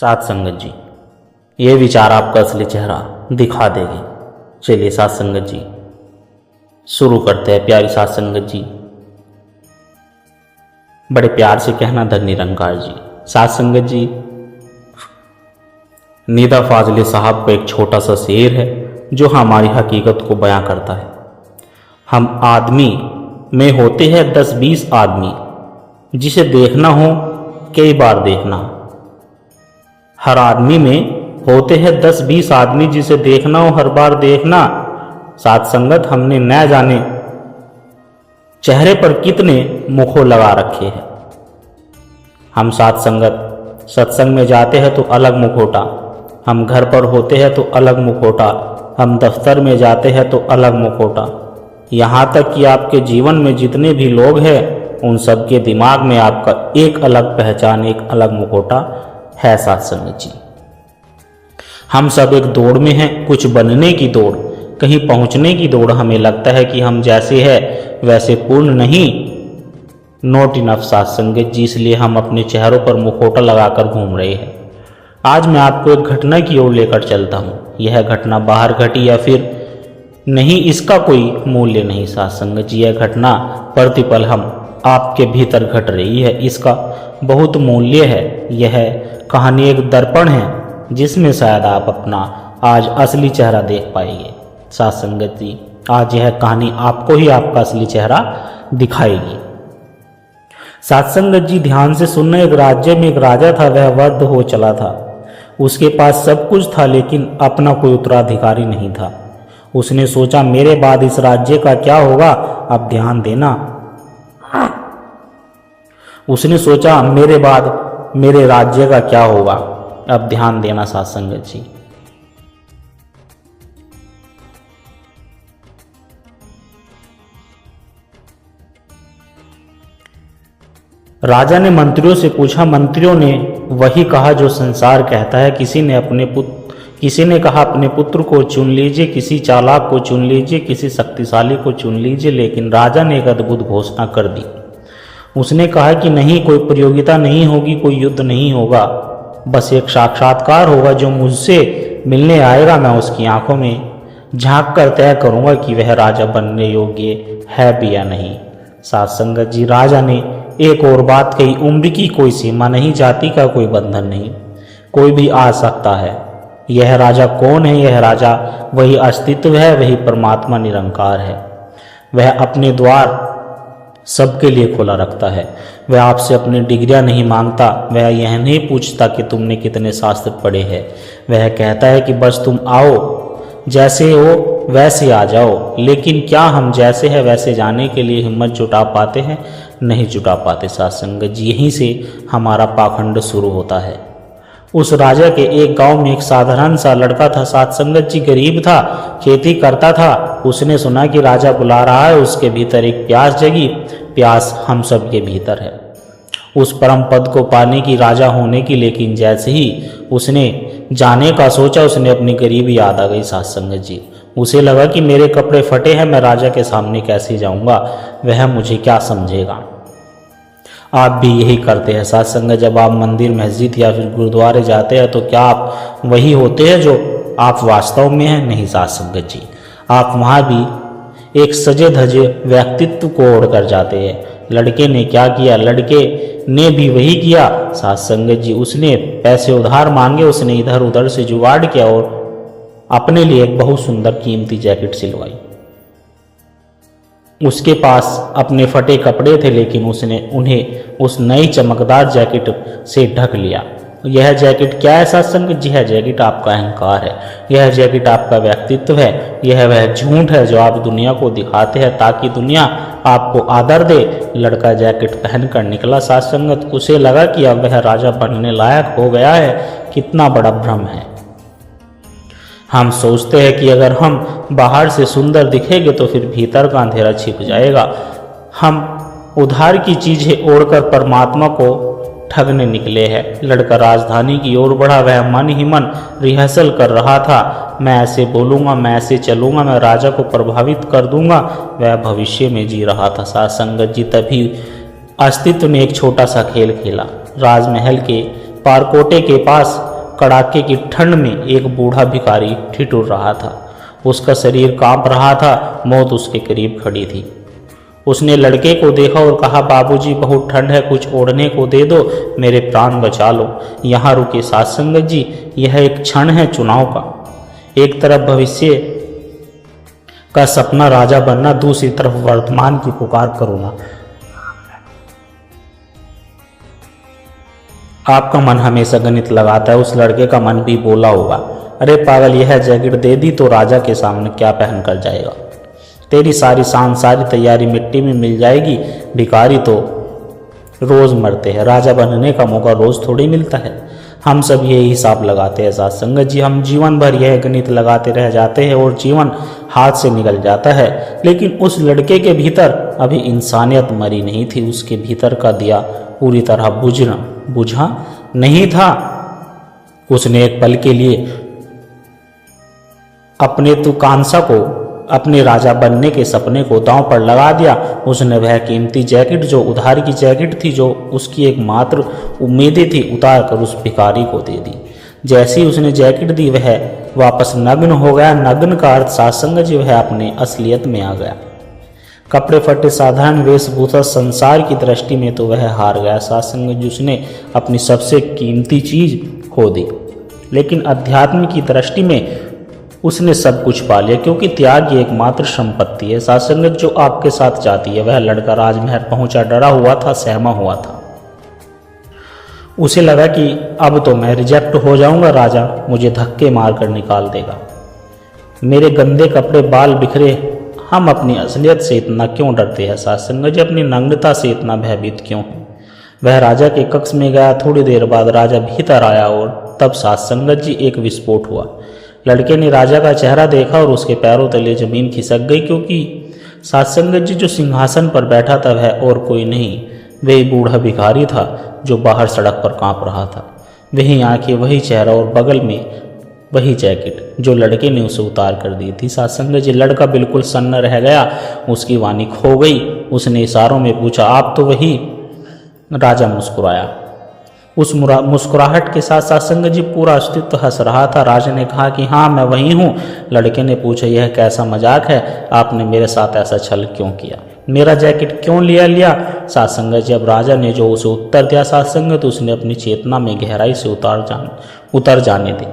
साथ संगत जी, ये विचार आपका असली चेहरा दिखा देगी। चलिए साथ संगत जी शुरू करते हैं। प्यारी साथ संगत जी, बड़े प्यार से कहना धन निरंकार जी। साथ संगत जी, निदा फाजली साहब का एक छोटा सा शेर है जो हमारी हकीकत को बयां करता है। हम आदमी में होते हैं 10-20 आदमी, जिसे देखना हो कई बार देखना। हर आदमी में होते हैं 10-20 आदमी, जिसे देखना हो हर बार देखना। साथ संगत, हमने न जाने चेहरे पर कितने मुखों लगा रखे हैं। हम साथ संगत सत्संग में जाते हैं तो अलग मुखोटा, हम घर पर होते हैं तो अलग मुखोटा, हम दफ्तर में जाते हैं तो अलग मुखोटा। यहाँ तक कि आपके जीवन में जितने भी लोग हैं उन सब के दिमाग में आपका एक अलग पहचान, एक अलग मुखोटा है। साथ संगत जी, हम सब एक दौड़ में हैं, कुछ बनने की दौड़, कहीं पहुंचने की दौड़। हमें लगता है कि हम जैसे हैं वैसे पूर्ण नहीं, नॉट इनफ साथ संगत जी, इसलिए हम अपने चेहरों पर मुखौटा लगाकर घूम रहे हैं। आज मैं आपको एक घटना की ओर लेकर चलता हूँ। यह घटना बाहर घटी या फिर नहीं, इसका कोई मूल्य नहीं साथ संगत जी। यह घटना प्रतिपल हम आपके भीतर घट रही है, इसका बहुत मूल्य है। यह कहानी एक दर्पण है जिसमें शायद आप अपना आज असली चेहरा देख पाएंगे। साथ संगत जी, आज यह कहानी आपको ही आपका असली चेहरा दिखाएगी। साथ संगत जी, ध्यान से सुनना। एक राज्य में एक राजा था, वह वृद्ध हो चला था। उसके पास सब कुछ था लेकिन अपना कोई उत्तराधिकारी नहीं था। उसने सोचा मेरे बाद इस राज्य का क्या होगा। अब ध्यान देना, उसने सोचा मेरे बाद मेरे राज्य का क्या होगा। अब ध्यान देना साथ संगत जी। राजा ने मंत्रियों से पूछा, मंत्रियों ने वही कहा जो संसार कहता है। किसी ने कहा अपने पुत्र को चुन लीजिए, किसी चालाक को चुन लीजिए, किसी शक्तिशाली को चुन लीजिए। लेकिन राजा ने एक अद्भुत घोषणा कर दी। उसने कहा कि नहीं, कोई प्रतियोगिता नहीं होगी, कोई युद्ध नहीं होगा, बस एक साक्षात्कार होगा। जो मुझसे मिलने आएगा मैं उसकी आंखों में झांक कर तय करूंगा कि वह राजा बनने योग्य है भी या नहीं। साथ संगत जी, राजा ने एक और बात कही, उम्र की कोई सीमा नहीं, जाति का कोई बंधन नहीं, कोई भी आ सकता है। यह राजा कौन है? यह राजा वही अस्तित्व है, वही परमात्मा निरंकार है। वह अपने द्वार सबके लिए खुला रखता है। वह आपसे अपनी डिग्रियां नहीं मांगता, वह यह नहीं पूछता कि तुमने कितने शास्त्र पढ़े हैं। वह कहता है कि बस तुम आओ, जैसे हो वैसे आ जाओ। लेकिन क्या हम जैसे हैं वैसे जाने के लिए हिम्मत जुटा पाते हैं? नहीं जुटा पाते साथ संगत जी। यहीं से हमारा पाखंड शुरू होता है। उस राजा के एक गांव में एक साधारण सा लड़का था साथ संगत जी। गरीब था, खेती करता था। उसने सुना कि राजा बुला रहा है। उसके भीतर एक प्यास जगी। प्यास हम सब के भीतर है, उस परम पद को पाने की, राजा होने की। लेकिन जैसे ही उसने जाने का सोचा, उसने अपनी गरीबी याद आ गई साथ संगत जी। उसे लगा कि मेरे कपड़े फटे हैं, मैं राजा के सामने कैसे जाऊंगा, वह मुझे क्या समझेगा। आप भी यही करते हैं साथ संगत। जब आप मंदिर, मस्जिद या फिर गुरुद्वारे जाते हैं तो क्या आप वही होते हैं जो आप वास्तव में हैं? नहीं साथ संगत जी, आप वहाँ भी एक सजे धजे व्यक्तित्व को ओढ़ कर जाते हैं। लड़के ने क्या किया? लड़के ने भी वही किया साथ संगत जी। उसने पैसे उधार मांगे, उसने इधर उधर से जुगाड़ किया और अपने लिए एक बहुत सुंदर कीमती जैकेट सिलवाई। उसके पास अपने फटे कपड़े थे लेकिन उसने उन्हें उस नई चमकदार जैकेट से ढक लिया। यह जैकेट क्या है साथ संगत जी? यह जैकेट आपका अहंकार है, यह जैकेट आपका व्यक्तित्व है, यह वह झूठ है जो आप दुनिया को दिखाते हैं ताकि दुनिया आपको आदर दे। लड़का जैकेट पहनकर निकला साथ संगत। उसे लगा कि अब वह राजा बनने लायक हो गया है। कितना बड़ा भ्रम है। हम सोचते हैं कि अगर हम बाहर से सुंदर दिखेंगे तो फिर भीतर का अंधेरा छिप जाएगा। हम उधार की चीजें ओढ़कर परमात्मा को ठगने निकले हैं। लड़का राजधानी की ओर बढ़ा। वह मन ही मन रिहर्सल कर रहा था, मैं ऐसे बोलूंगा, मैं ऐसे चलूंगा, मैं राजा को प्रभावित कर दूंगा। वह भविष्य में जी रहा था साथ संगत जी। तभी अस्तित्व ने एक छोटा सा खेल खेला। राजमहल के पारकोटे के पास कड़ाके की ठंड में एक बूढ़ा भिखारी ठिठुर रहा था। उसका शरीर कांप रहा था, मौत उसके करीब खड़ी थी। उसने लड़के को देखा और कहा, बाबूजी बहुत ठंड है, कुछ ओढ़ने को दे दो, मेरे प्राण बचा लो। यहाँ रुके साध संगत जी, यह एक क्षण है चुनाव का। एक तरफ भविष्य का सपना राजा बनना, दूसरी तरफ वर्तमान की पुकार करुणा। आपका मन हमेशा गणित लगाता है। उस लड़के का मन भी बोला होगा, अरे पागल, यह जैकेट दे दी तो राजा के सामने क्या पहन कर जाएगा? तेरी सारी शान सारी तैयारी मिट्टी में मिल जाएगी। भिखारी तो रोज मरते हैं, राजा बनने का मौका रोज थोड़ी मिलता है। हम सब यही हिसाब लगाते हैं साध संगत जी, हम जीवन भर यह गणित लगाते रह जाते हैं और जीवन हाथ से निकल जाता है। लेकिन उस लड़के के भीतर अभी इंसानियत मरी नहीं थी, उसके भीतर का दिया पूरी तरह बुझा नहीं था। उसने एक पल के लिए अपने तुकांसा को, अपने राजा बनने के सपने को दांव पर लगा दिया। उसने वह कीमती जैकेट, जो उधार की जैकेट थी, जो उसकी एकमात्र उम्मीदें थी, उतार कर उस भिखारी को दे दी। जैसी उसने जैकेट दी, वह वापस नग्न हो गया। नग्न का अर्थ साध संगत जी वह अपने असलियत में आ गया। कपड़े फटे साधारण वेशभूषा, संसार की दृष्टि में तो वह हार गया। साध संगत जी उसने अपनी सबसे कीमती चीज खो दी, लेकिन अध्यात्म की दृष्टि में उसने सब कुछ पा लिया, क्योंकि त्याग की एकमात्र संपत्ति है। साध संगत जो आपके साथ जाती है। वह लड़का राजमहल पहुंचा, डरा हुआ था, सहमा हुआ था। उसे लगा कि अब तो मैं रिजेक्ट हो जाऊंगा, राजा मुझे धक्के मारकर निकाल देगा। मेरे गंदे कपड़े, बाल बिखरे, हम अपनी असलियत से इतना क्यों डरते हैं? साध संगत जी अपनी नग्नता से इतना भयभीत क्यों है? वह राजा के कक्ष में गया। थोड़ी देर बाद राजा भीतर आया और तब साध संगत जी एक विस्फोट हुआ। लड़के ने राजा का चेहरा देखा और उसके पैरों तले जमीन खिसक गई, क्योंकि साध संगत जी जो सिंहासन पर बैठा था वह और कोई नहीं, वही बूढ़ा भिखारी था जो बाहर सड़क पर कांप रहा था। वही आंखें, वही चेहरा और बगल में वही जैकेट जो लड़के ने उसे उतार कर दी थी। साध संगत जी लड़का बिल्कुल सन्न रह गया, उसकी वाणी खो गई। उसने इशारों में पूछा, आप तो वही? राजा मुस्कुराया। उस मुस्कुराहट के साथ साध संगत जी पूरा अस्तित्व हंस रहा था। राजा ने कहा कि हाँ मैं वही हूँ। लड़के ने पूछा, यह कैसा मजाक है? आपने मेरे साथ ऐसा छल क्यों किया? मेरा जैकेट क्यों लिया? साध संगत जी अब राजा ने जो उसे उत्तर दिया, साध संगत उसने अपनी चेतना में गहराई से उतर जाने दी।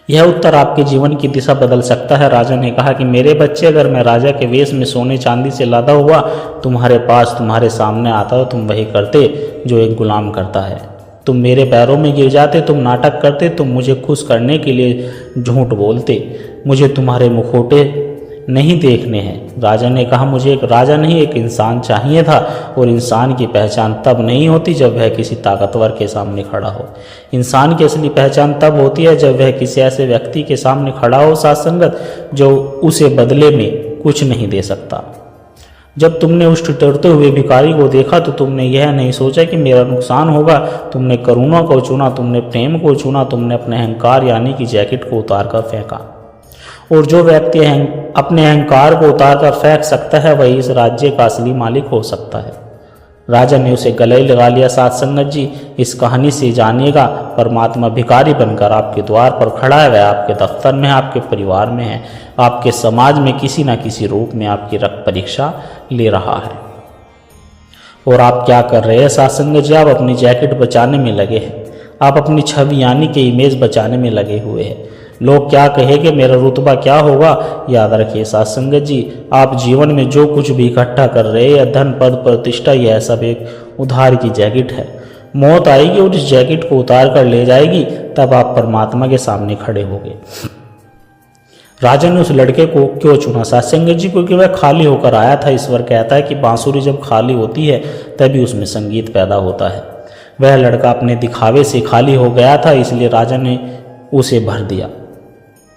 यह उत्तर आपके जीवन की दिशा बदल सकता है। राजा ने कहा कि मेरे बच्चे, अगर मैं राजा के वेश में सोने चांदी से लादा हुआ तुम्हारे पास, तुम्हारे सामने आता, तो तुम वही करते जो एक गुलाम करता है। तुम मेरे पैरों में गिर जाते, तुम नाटक करते, तुम मुझे खुश करने के लिए झूठ बोलते। मुझे तुम्हारे मुखौटे नहीं देखने हैं। राजा ने कहा, मुझे एक राजा नहीं, एक इंसान चाहिए था, और इंसान की पहचान तब नहीं होती जब वह किसी ताकतवर के सामने खड़ा हो। इंसान की असली पहचान तब होती है जब वह किसी ऐसे व्यक्ति के सामने खड़ा हो, साध संगत, जो उसे बदले में कुछ नहीं दे सकता। जब तुमने उस ठिठुरते हुए भिखारी को देखा तो तुमने यह नहीं सोचा कि मेरा नुकसान होगा। तुमने करुणा को चुना, तुमने प्रेम को चुना, तुमने अपने अहंकार यानी कि जैकेट को उतार कर फेंका। और जो व्यक्ति अपने अहंकार को उतार कर फेंक सकता है वही इस राज्य का असली मालिक हो सकता है। राजा ने उसे गले लगा लिया। साध संगत जी इस कहानी से जानिएगा, परमात्मा भिखारी बनकर आपके द्वार पर खड़ा है। वह आपके दफ्तर में है, आपके परिवार में है, आपके समाज में किसी न किसी रूप में आपकी रक्त परीक्षा ले रहा है। और आप क्या कर रहे हैं साध संगत जी? आप अपनी जैकेट बचाने में लगे हैं, आप अपनी छवि यानी कि इमेज बचाने में लगे हुए हैं। लोग क्या कहेंगे, मेरा रुतबा क्या होगा? याद रखिए साध संगत जी, आप जीवन में जो कुछ भी इकट्ठा कर रहे हैं, धन पद प्रतिष्ठा, यह सब एक उधार की जैकेट है। मौत आएगी और इस जैकेट को उतार कर ले जाएगी, तब आप परमात्मा के सामने खड़े होंगे। राजा ने उस लड़के को क्यों चुना साध संगत जी? क्योंकि वह खाली होकर आया था। ईश्वर कहता है कि बांसुरी जब खाली होती है तभी उसमें संगीत पैदा होता है। वह लड़का अपने दिखावे से खाली हो गया था, इसलिए राजा ने उसे भर दिया।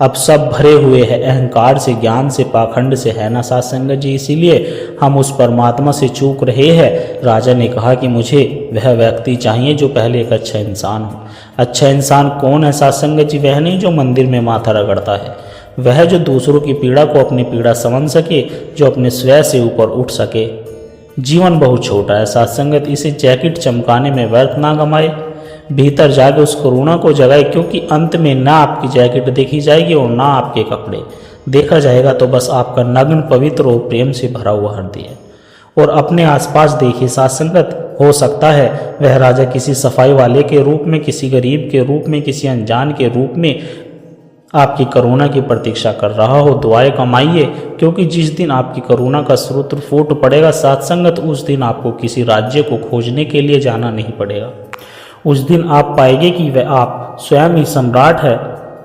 अब सब भरे हुए हैं, अहंकार से, ज्ञान से, पाखंड से, है ना साध संगत जी? इसीलिए हम उस परमात्मा से चूक रहे हैं। राजा ने कहा कि मुझे वह व्यक्ति चाहिए जो पहले एक अच्छा इंसान हो। अच्छा इंसान कौन है साध संगत जी? वह नहीं जो मंदिर में माथा रगड़ता है, वह जो दूसरों की पीड़ा को अपनी पीड़ा समझ सके, जो अपने स्वयं से ऊपर उठ सके। जीवन बहुत छोटा है साध संगत, इसे जैकेट चमकाने में व्यर्थ ना गमाए। भीतर जाके उस करुणा को जगाए, क्योंकि अंत में ना आपकी जैकेट देखी जाएगी और ना आपके कपड़े देखा जाएगा, तो बस आपका नग्न पवित्र और प्रेम से भरा हुआ हृदय। और अपने आसपास देखिए साथ संगत, हो सकता है वह राजा किसी सफाई वाले के रूप में, किसी गरीब के रूप में, किसी अनजान के रूप में आपकी करुणा की प्रतीक्षा कर रहा हो। दुआएं कमाइए, क्योंकि जिस दिन आपकी करुणा का स्रोत फूट पड़ेगा साथ संगत, उस दिन आपको किसी राज्य को खोजने के लिए जाना नहीं पड़ेगा। उस दिन आप पाएंगे कि वह आप स्वयं ही सम्राट है।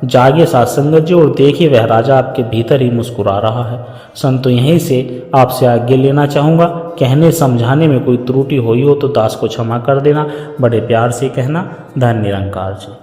जागे साथ संगत जी और देखिए वह राजा आपके भीतर ही मुस्कुरा रहा है। संतो यहीं से आपसे आज्ञा लेना चाहूँगा। कहने समझाने में कोई त्रुटि हुई हो तो दास को क्षमा कर देना। बड़े प्यार से कहना। धन्य निरंकार जी।